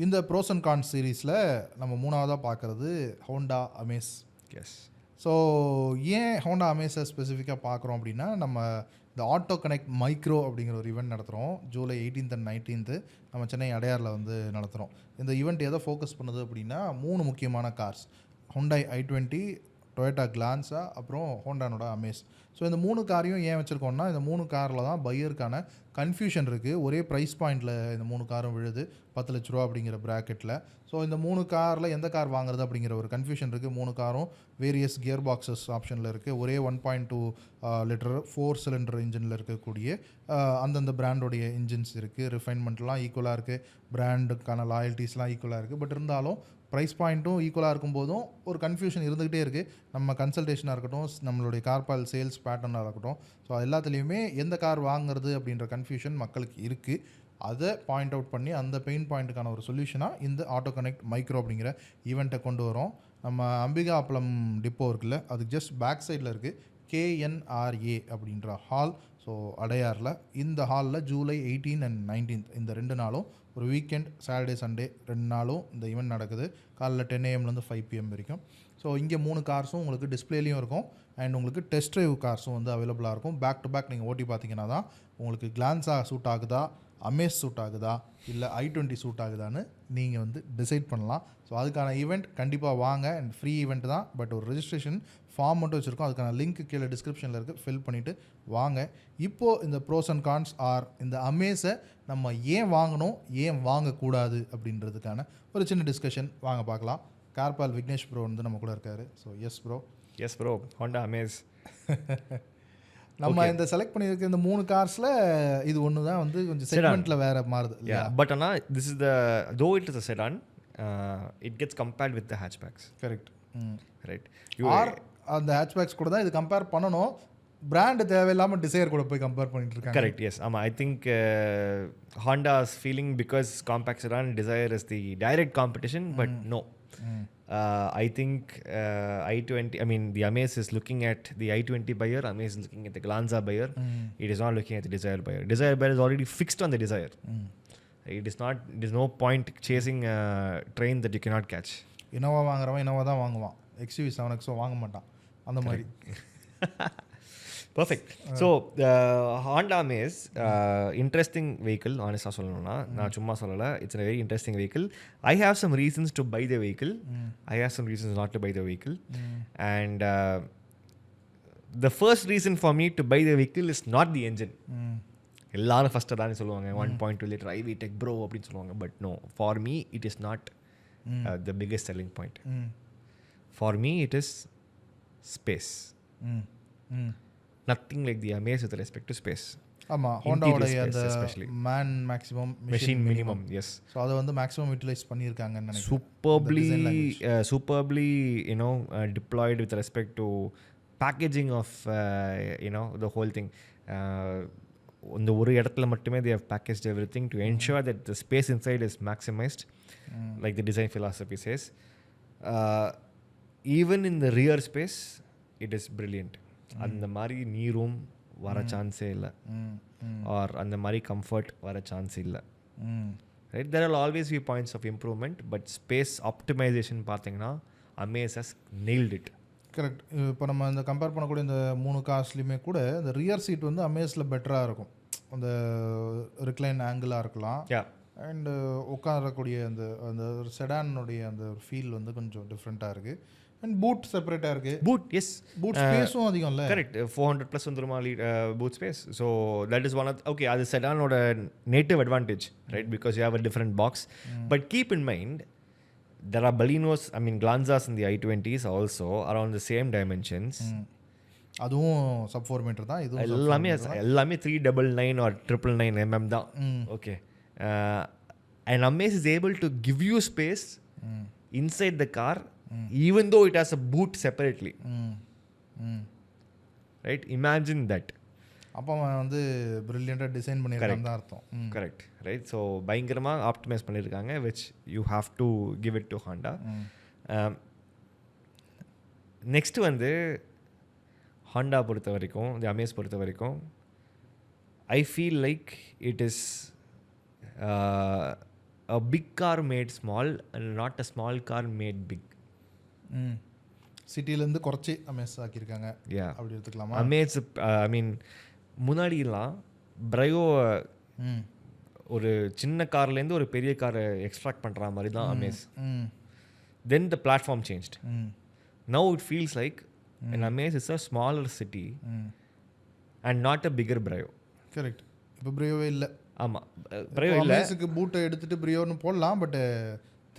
இந்த pros and cons சீரீஸில் நம்ம மூணாவதாக பார்க்குறது ஹோண்டா அமேஸ். எஸ். ஸோ ஏன் ஹோண்டா அமேஸை ஸ்பெசிஃபிக்காக பார்க்குறோம் அப்படின்னா, நம்ம இந்த ஆட்டோ கனெக்ட் மைக்ரோ அப்படிங்கிற ஒரு ஈவெண்ட் நடத்துகிறோம். ஜூலை 18th and 19th நம்ம சென்னை அடையாரில் வந்து நடத்துகிறோம். இந்த ஈவெண்ட் எதை ஃபோக்கஸ் பண்ணுது அப்படின்னா, 3 முக்கியமான cars, Hyundai i20, Toyota Glanza, அப்புறம் ஹோண்டானோட அமேஸ். ஸோ இந்த 3 காரையும் ஏன் வச்சுருக்கோம்னா, இந்த 3 காரில் தான் பையருக்கான கன்ஃபியூஷன் இருக்குது. ஒரே ப்ரைஸ் பாயிண்டில் இந்த 3 காரும் விழுது, 10 லட்ச ரூபா அப்படிங்கிற ப்ராக்கெட்டில். ஸோ இந்த 3 காரில் எந்த கார் வாங்குறது அப்படிங்கிற ஒரு கன்ஃபியூஷன் இருக்குது. 3 காரும் வேரியஸ் கியர் பாக்ஸஸ் ஆப்ஷனில் இருக்குது. ஒரே 1.2 லிட்டர் 4 சிலிண்டர் இன்ஜினில் இருக்கக்கூடிய அந்தந்த பிராண்டோடைய இன்ஜின்ஸ் இருக்குது. ரிஃபைன்மெண்ட்லாம் ஈக்குவலாக இருக்குது, பிராண்டுக்கான லாயல்ட்டிஸ்லாம் ஈக்குவலாக இருக்குது. பட் இருந்தாலும் ப்ரைஸ் பாயிண்ட்டும் ஈக்குவலாக இருக்கும்போதும் ஒரு கன்ஃபியூஷன் இருந்துகிட்டே இருக்குது. நம்ம கன்சல்டேஷனாக இருக்கட்டும், நம்மளுடைய கார்பால் சேல்ஸ் பேட்டர்னாக இருக்கட்டும், ஸோ எல்லாத்துலேயுமே எந்த கார் வாங்குறது அப்படின்ற கன்ஃபியூஷன் மக்களுக்கு இருக்குது. அதை பாயிண்ட் அவுட் பண்ணி அந்த பெயின் பாயிண்ட்டுக்கான ஒரு சொல்யூஷனாக இந்த ஆட்டோ கனெக்ட் மைக்ரோ அப்படிங்கிற ஈவெண்ட்டை கொண்டு வரோம். நம்ம அம்பிகாபுரம் டிப்போ இருக்குல்ல, அதுக்கு ஜஸ்ட் பேக் சைடில் இருக்குது KNRA அப்படின்ற ஹால். ஸோ அடையாரில் இந்த ஹாலில் ஜூலை 18 and 19th இந்த 2 நாளும், ஒரு வீக்கெண்ட் சாட்டர்டே சண்டே 2 நாளும் இந்த ஈவெண்ட் நடக்குது. காலைல 10 AM 5 PM வரைக்கும். ஸோ இங்கே 3 கார்ஸும் உங்களுக்கு டிஸ்பிளேலையும் இருக்கும் அண்ட் உங்களுக்கு டெஸ்ட் ட்ரைவ் கார்ஸும் வந்து அவைலபிளாக இருக்கும். பேக் டு பேக் நீங்கள் ஓட்டி பார்த்தீங்கன்னா தான் உங்களுக்கு கிளான்ஸா சூட் ஆகுதா, அமேஸ் சூட் ஆகுதா, இல்லை i20 சூட் ஆகுதான்னு நீங்கள் வந்து டிசைட் பண்ணலாம். ஸோ அதுக்கான ஈவெண்ட் கண்டிப்பாக வாங்க. அண்ட் ஃப்ரீ ஈவெண்ட் தான், பட் ஒரு ரெஜிஸ்ட்ரேஷன் ஃபார்ம் மட்டும் வச்சுருக்கோம். அதுக்கான லிங்க் கீழே டிஸ்கிரிப்ஷனில் இருக்குது, ஃபில் பண்ணிவிட்டு வாங்க. இப்போது இந்த ப்ரோஸ் அண்ட் கான்ஸ் ஆர் இந்த அமேஸை நம்ம ஏன் வாங்கணும், ஏன் வாங்கக்கூடாது அப்படின்றதுக்கான ஒரு சின்ன டிஸ்கஷன் வாங்க பார்க்கலாம். கார்பால் விக்னேஷ் ப்ரோ வந்து நம்ம கூட இருக்காரு. So yes bro. Yes bro, Honda Amaze. நம்ம இந்த செலக்ட் பண்ணியிருக்க இந்த 3 கார்ஸில் இது ஒன்று தான் வந்து கொஞ்சம் செக்மெண்ட்டில் வேறு மாறுது இல்லையா? பட் ஆனால் this is the though it is a sedan, it gets compared with the hatchbacks. Correct. Right. Or அந்த ஹேட்ச்பேக்ஸ் கூட தான் இது கம்பேர் பண்ணணும். பிராண்டு தேவையில்லாமல் டிசைர் கூட போய் கம்பேர் பண்ணிட்டு இருக்காங்க. கரெக்ட். எஸ். ஆமாம். I think Honda's feeling because compact sedan Dzire is the direct competition, but no. I think i20, I mean the Amaze is looking at the i20 buyer, Amaze is looking at the Glanza buyer. It is not looking at the Desire buyer. Desire buyer is already fixed on the Desire. It is not, there's no point chasing a train that you cannot catch. Innova வாங்குறவன் Innova தான் வாங்குவான், XUV 7XO வாங்க மாட்டான், அந்த மாதிரி. Perfect. So Honda Amaze, interesting vehicle. honestly சொல்லணும்னா நான் சும்மா சொல்லலை, it's a very interesting vehicle. I have some reasons to buy the vehicle. I have some reasons not to buy the vehicle. And the first reason for me to buy the vehicle is not the engine. எல்லாரும் first தானே சொல்லுவாங்க 1.2 litre IV Tech bro அப்படின்னு சொல்லுவாங்க. But no, for me it is not the biggest selling point. For me it is space. Nothing like the Amaze with respect to space. ஆமாம், ஹோண்டாவோடைய அந்த man maximum machine minimum. Yes. So அதை வந்து maximum utilise பண்ணியிருக்காங்கன்னு நினைக்கிறேன். Superbly you know deployed with respect to packaging of you know the whole thing. இந்த ஒரு இடத்துல மட்டுமே they have packaged everything to ensure that the space inside is maximized, like the design philosophy says. Even in the rear space it is brilliant. அந்த மாதிரி நீரும் வர சான்ஸே இல்லை, ஆர் அந்த மாதிரி கம்ஃபர்ட் வர சான்ஸ் இல்லை. Right. There are always be points of improvement, but space optimization பார்த்தீங்கன்னா Amaze has nailed it. Correct. இப்போ நம்ம இந்த கம்பேர் பண்ணக்கூடிய இந்த 3 கார்ஸ்லையுமே கூட இந்த ரியர் சீட் வந்து அமேஸில் பெட்டராக இருக்கும். அந்த ரிக்ளைன் ஆங்கிளாக இருக்கலாம், அண்டு உட்காரக்கூடிய அந்த அந்த செடானுடைய அந்த ஃபீல் வந்து கொஞ்சம் டிஃப்ரெண்ட்டாக இருக்குது. அண்ட் பூட் செப்பரேட்டாக இருக்குது. பூட், எஸ், பூட் ஸ்பேஸும் அதிகம் இல்லை. கரெக்ட். 400+ வந்துருமா boot space. So that is one of, okay, அது செடானோட native advantage, right, because you have a different box. But keep in mind there are Balinos, I mean Glanzas in the i20s also around the same dimensions. அதுவும் sub 4 metre தான். இது எல்லாமே 399 or 999 mm தான். Okay. And Amaze is able to give you space inside the car even though it has a boot separately. Right, imagine that. அப்போ அவன் வந்து பிரில்லியண்ட்டாக design பண்ணியிருக்கான்னு தான் அர்த்தம். கரெக்ட். ரைட். ஸோ பயங்கரமாக ஆப்டிமைஸ் பண்ணியிருக்காங்க, which you have to give it to Honda. Next வந்து Honda பொறுத்த வரைக்கும், தி அமேஸ் பொறுத்த வரைக்கும், ஐ feel like it is a big car made small and not a small car made big. சிட்டிலேருந்து குறைச்சி Amaze ஆக்கியிருக்காங்க Yeah. அப்படி எடுத்துக்கலாமா? Amaze, I mean, முன்னாடிலாம் Brio ஒரு சின்ன கார்லேருந்து ஒரு பெரிய காரை எக்ஸ்ட்ராக்ட் பண்ணுற மாதிரி தான் Amaze. Then the platform changed. Now it feels like an Amaze is a smaller city and not a bigger Brio. Correct. இப்போ பிரியோவே இல்லை. ஆமாம், Brio இல்லை. அமேஸுக்கு பூட்டை எடுத்துகிட்டு பிரியோன்னு போடலாம், பட்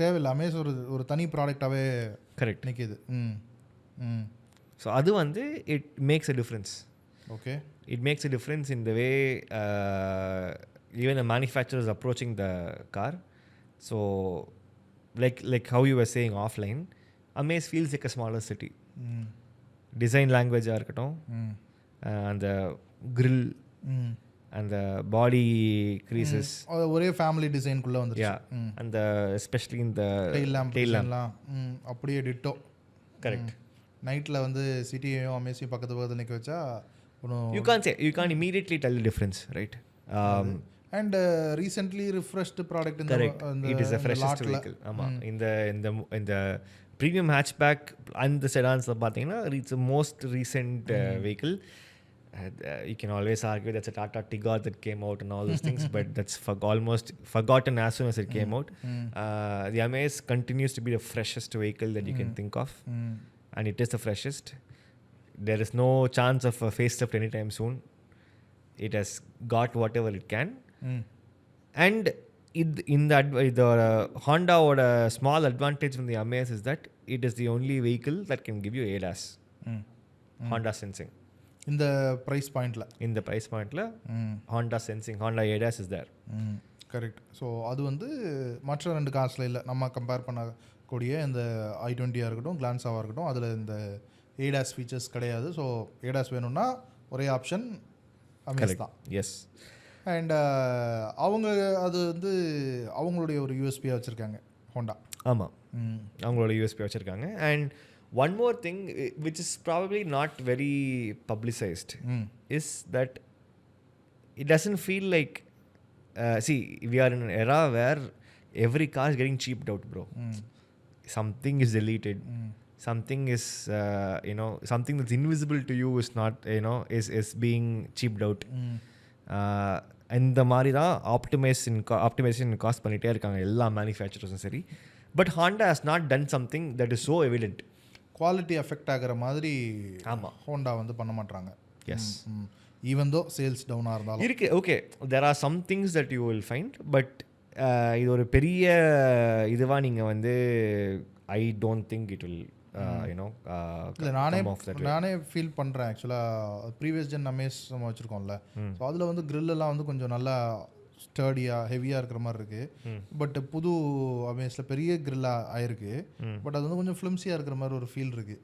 தேவையில்லை. அமேஸ் ஒரு தனி ப்ராடக்டாகவே கரெக்ட் நிற்கிது. ஸோ அது வந்து it makes a difference. Okay. It makes a difference in the way even the manufacturer is approaching the car. So like how you were saying offline, Amaze feels like a smaller city. Design language இருக்கட்டும், அந்த grill and the body creases, ஒரே family டிசைனுக்குள்ளே வந்துருச்சு. and especially in the tail lamp அப்படியே Tito. correct. நைட்டில் வந்து சிட்டியையும் அமேஸையும் பக்கத்தில் நிற்க வச்சா you can't immediately tell the difference, right? And recently refreshed product in correct. It is the freshest vehicle. In the premium hatchback and the sedans பார்த்தீங்கன்னா it's the most recent vehicle. You can always argue that's a Tata Tigor that came out and all those things, but that's almost forgotten as soon as it came out. The Amaze continues to be the freshest vehicle that you can think of, and it is the freshest. There is no chance of a facelift anytime soon. It has got whatever it can. And in the Honda or a small advantage from the Amaze is that it is the only vehicle that can give you ADAS. Honda sensing. இந்த price பாயிண்டில். இந்த price பாயிண்டில் Honda sensing, Honda ADAS is there. Correct. So அது வந்து மற்ற ரெண்டு காசில் இல்லை. நம்ம கம்பேர் பண்ணக்கூடிய இந்த i20 இருக்கட்டும், கிளான்ஸாவாக இருக்கட்டும், அதில் இந்த ஏடாஸ் ஃபீச்சர்ஸ் கிடையாது. ஸோ ஏடாஸ் வேணும்னா ஒரே ஆப்ஷன் அமேஸ் தான். எஸ். அண்ட் அவங்க அது வந்து அவங்களுடைய ஒரு யூஎஸ்பியாக வச்சுருக்காங்க ஹோண்டா. ஆமாம், அவங்களோட யூஎஸ்பி வச்சுருக்காங்க. And one more thing which is probably not very publicised is that it doesn't feel like see we are in an era where every car is getting cheaped out, bro. Something is deleted. Something is something that's invisible to you is not is being cheaped out. இந்த மாதிரி தான் optimisation cost பண்ணிகிட்டே இருக்காங்க எல்லா மேனுஃபேக்சரர்ஸும் சரி. But Honda has not done something that is so evident. Quality effect ஆகிற மாதிரி ஆமாம் ஹோண்டா வந்து பண்ண மாட்டாங்க. எஸ். ஈவன் தோ சேல்ஸ் டவுனாக இருந்தாலும் இருக்கு. Okay, there are some things that you will find, but இது ஒரு பெரிய இதுவாக நீங்கள் வந்து I don't think it will இல்லை. நானே ஃபீல் பண்ணுறேன். ஆக்சுவலாக ப்ரீவியஸ் ஜென் அமேஸ் நம்ம வச்சுருக்கோம்ல, ஸோ அதில் வந்து கிரில்லாம் வந்து கொஞ்சம் நல்லா ஸ்டர்டியாக ஹெவியாக இருக்கிற மாதிரி இருக்குது. பட் புது அமேஸில் பெரிய கிரில்லாக ஆயிருக்கு, பட் அது வந்து கொஞ்சம் ஃபிலிம்ஸியாக இருக்கிற மாதிரி ஒரு ஃபீல் இருக்குது.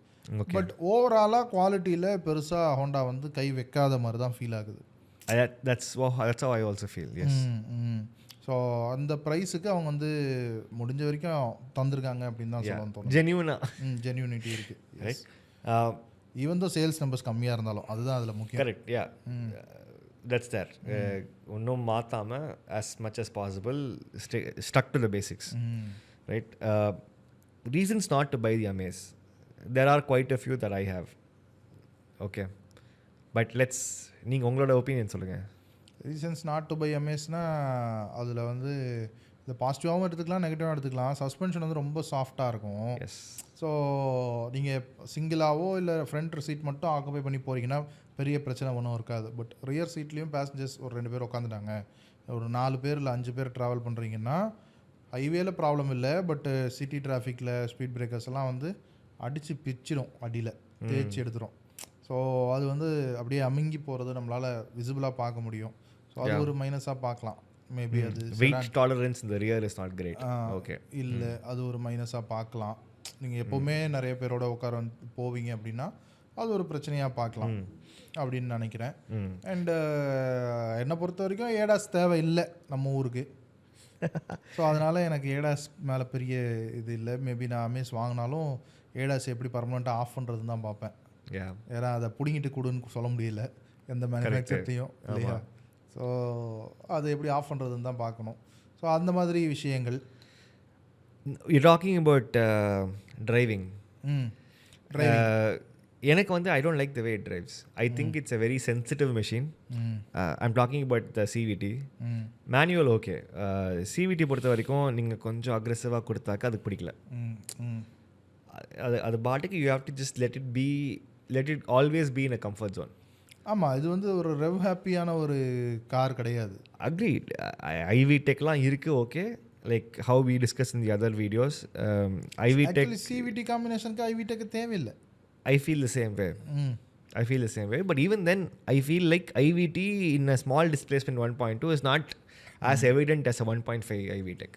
பட் ஓவராலாக குவாலிட்டியில் பெருசாக ஹோண்டா வந்து கை வைக்காத மாதிரி தான் ஃபீல் ஆகுது. That's how I also feel. Yes. So அந்த ப்ரைஸுக்கு அவங்க வந்து முடிஞ்ச வரைக்கும் தந்திருக்காங்க அப்படின்னு தான் சொல்லணும் தோணும். ஜென்யூனிட்டி இருக்குது. Right. Even though sales numbers கம்மியாக இருந்தாலும் அதுதான் அதில் முக்கியம். கரெக்ட். யா, தட்ஸ் தேர். ஒன்றும் மாற்றாமல் as much as possible stuck to the basics. Right. Reasons not to buy the Amaze. There are quite a few that I have. Okay. But நீங்கள் உங்களோட opinion சொல்லுங்கள். ரீசன்ஸ் நாட் டு பை அமேஸ்னால் அதில் வந்து இந்த பாசிட்டிவாகவும் எடுத்துக்கலாம், நெகட்டிவாகவும் எடுத்துக்கலாம். சஸ்பென்ஷன் வந்து ரொம்ப சாஃப்டாக இருக்கும். ஸோ நீங்கள் சிங்கிளாவோ இல்லை ஃப்ரண்ட் சீட் மட்டும் ஆக்குபை பண்ணி போகிறீங்கன்னா பெரிய பிரச்சனை ஒன்றும் இருக்காது. பட் ரியர் சீட்லேயும் பேசஞ்சர்ஸ் ஒரு 2 பேர் உட்காந்துட்டாங்க, ஒரு 4 பேர் இல்லை 5 பேர் ட்ராவல் பண்ணுறீங்கன்னா ஹைவேல ப்ராப்ளம் இல்லை. பட்டு சிட்டி டிராஃபிக்கில் ஸ்பீட் பிரேக்கர்ஸ் எல்லாம் வந்து அடித்து பிச்சிடும், அடியில் தேய்ச்சி எடுத்துரும். ஸோ அது வந்து அப்படியே அமுங்கி போகிறது நம்மளால் விசிபிளாக பார்க்க முடியும். ஸோ அது ஒரு மைனஸாக பார்க்கலாம். மேபி அது வெயிட் டாலரன்ஸ் இந்த rear is not great. Okay, இல்லை அது ஒரு மைனஸாக பார்க்கலாம். நீங்கள் எப்போவுமே நிறைய பேரோட உட்கார போவீங்க அப்படின்னா அது ஒரு பிரச்சனையாக பார்க்கலாம் அப்படின்னு நினைக்கிறேன். அண்டு என்னை பொறுத்த வரைக்கும் ஏடாஸ் தேவை இல்லை நம்ம ஊருக்கு. ஸோ அதனால் எனக்கு ஏடாஸ் மேலே பெரிய இது இல்லை. மேபி நான் அமேஸ் வாங்கினாலும் ஏடாஸ் எப்படி பர்மனெண்ட்டாக ஆஃப் பண்ணுறதுன்னு தான் பார்ப்பேன். ஏன்னா அதை பிடிங்கிட்டு கொடுன்னு சொல்ல முடியல எந்த மேனுஃபேக்சர்ட்டையும் இல்லையா. ஸோ அதை எப்படி ஆஃப் பண்ணுறதுன்னு தான் பார்க்கணும். ஸோ அந்த மாதிரி விஷயங்கள். You're talking about driving. ம் எனக்கு வந்து I don't like the way it drives. I think it's a very sensitive machine. I'm talking about the CVT. Manual okay. CVT பொறுத்த வரைக்கும் நீங்கள் கொஞ்சம் அக்ரெசிவாக கொடுத்தாக்கா அதுக்கு பிடிக்கல. அது பாட்டுக்கு you have to just let it always be in a comfort zone. ஆமாம், இது வந்து ஒரு ரெவ் ஹாப்பியான ஒரு கார் கிடையாது. அக்ரீட். ஐவி டெக்லாம் இருக்குது, okay. Like how we discuss in the other videos. IV tech CVT காம்பினேஷனுக்கு ஐவி டெக் தேவையில்லை. I feel the same way. I feel the same way. But even then, I feel like IVT in a small displacement 1.2 is not as evident as a 1.5 IV tech.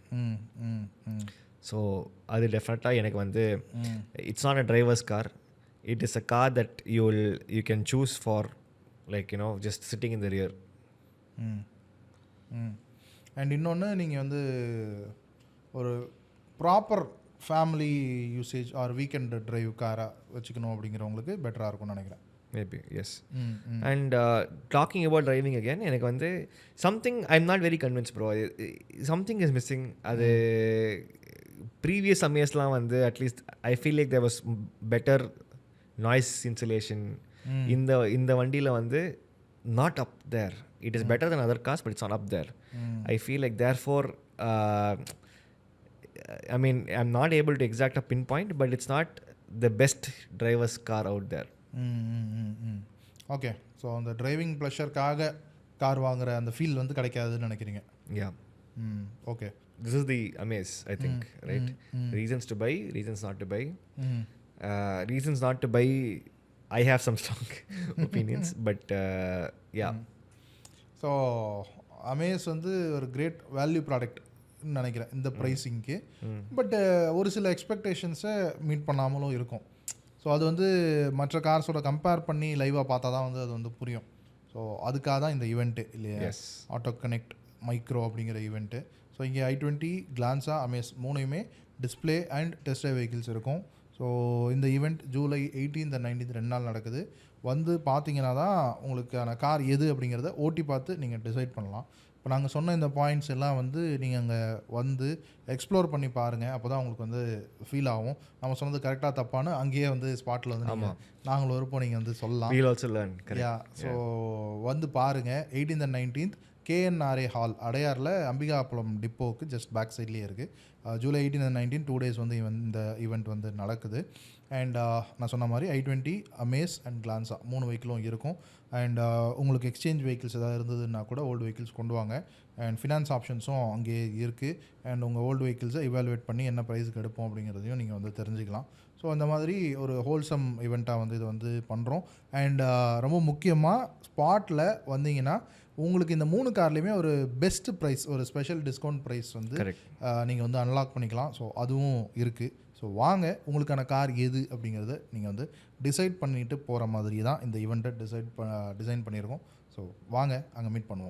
So, அது டெஃபினட்டாக எனக்கு வந்து it's not a driver's car. It is a car that you can choose for like just sitting in the rear. And இன்னொன்று, நீங்கள் வந்து ஒரு proper family usage or weekend drive காராக வச்சுக்கணும் அப்படிங்கிறவங்களுக்கு பெட்டராக இருக்கும்னு நினைக்கிறேன். Maybe yes. And talking about driving again, எனக்கு வந்து something I am not very convince bro. Something is missing. அது ப்ரீவியஸ் சமயஸ்லாம் வந்து at least I feel like there was better noise insulation. இந்த வண்டியில் வந்து not up there. It is better then other cars, but it's not up there. I feel like there for I mean, I'm not able to exact a pinpoint, but it's not the best driver's car out there. Okay. So அந்த driving ப்ளஷருக்காக car வாங்குற அந்த feel வந்து கிடைக்காதுன்னு நினைக்கிறீங்க? Yeah. Okay. This is the amaze, I think, right? Reasons to buy, reasons not to buy. Reasons not to buy, I have some strong opinions, but yeah. So Amaze வந்து ஒரு great value product நினைக்கிறேன் இந்த ப்ரைஸிங்க்கு. But ஒரு சில எக்ஸ்பெக்டேஷன்ஸை meet பண்ணாமலும் இருக்கும். So அது வந்து மற்ற கார்ஸோட கம்பேர் பண்ணி லைவாக பார்த்தா தான் வந்து அது வந்து புரியும். ஸோ அதுக்காக தான் இந்த ஈவெண்ட்டு இல்லையா, ஆட்டோ கனெக்ட் மைக்ரோ அப்படிங்கிற ஈவெண்ட்டு. ஸோ இங்கே i20, கிளான்ஸா, அமேஸ் மூணையுமே display and test drive vehicles இருக்கும். ஸோ இந்த ஈவெண்ட் ஜூலை 18 and 19 2 நாள் நடக்குது. வந்து பார்த்தீங்கன்னா தான் உங்களுக்கான கார் எது அப்படிங்கிறத ஓட்டி பார்த்து நீங்கள் டிசைட் பண்ணலாம். இப்போ நாங்கள் சொன்ன இந்த பாயிண்ட்ஸ் எல்லாம் வந்து நீங்கள் அங்கே வந்து எக்ஸ்ப்ளோர் பண்ணி பாருங்கள். அப்போ தான் உங்களுக்கு வந்து ஃபீல் ஆகும் நம்ம சொன்னது கரெக்டாக தப்பானு. அங்கேயே வந்து ஸ்பாட்டில் வந்து நாங்களும் இருப்போம், நீங்கள் வந்து சொல்லலாம். யா. ஸோ வந்து பாருங்கள். 18 and 19 KNRA ஹால், அடையாரில் அம்பிகாபுரம் டிப்போவுக்கு ஜஸ்ட் பேக் சைட்லேயே இருக்குது. ஜூலை 18 and 19 2 days வந்து இந்த ஈவெண்ட் வந்து நடக்குது. அண்ட் நான் சொன்ன மாதிரி i20, அமேஸ் அண்ட் கிளான்ஸா 3 வெஹிக்கிளும் இருக்கும். அண்ட் உங்களுக்கு எக்ஸ்சேஞ்ச் வெஹிக்கிள்ஸ் ஏதாவது இருந்ததுன்னா கூட ஓல்டு வெஹிக்கிள்ஸ் கொண்டு வாங்க. அண்ட் ஃபினான்ஸ் ஆப்ஷன்ஸும் அங்கேயே இருக்குது. அண்ட் உங்கள் ஓல்டு வெஹிக்கிள்ஸை இவாலுவேட் பண்ணி என்ன ப்ரைஸுக்கு எடுப்போம் அப்படிங்கிறதையும் நீங்கள் வந்து தெரிஞ்சுக்கலாம். ஸோ அந்த மாதிரி ஒரு ஹோல்சம் ஈவெண்ட்டாக வந்து இது வந்து பண்ணுறோம். அண்ட் ரொம்ப முக்கியமாக ஸ்பாட்டில் வந்தீங்கன்னா உங்களுக்கு இந்த 3 கார்லேயுமே ஒரு பெஸ்ட் ப்ரைஸ், ஒரு ஸ்பெஷல் டிஸ்கவுண்ட் ப்ரைஸ் வந்து நீங்கள் வந்து அன்லாக் பண்ணிக்கலாம். ஸோ அதுவும் இருக்குது. ஸோ வாங்க, உங்களுக்கான கார் எது அப்படிங்கிறத நீங்கள் வந்து டிசைட் பண்ணிவிட்டு போகிற மாதிரி தான் இந்த ஈவெண்ட்டை டிசைன் பண்ணியிருக்கோம். ஸோ வாங்க, அங்கே மீட் பண்ணுவோம்.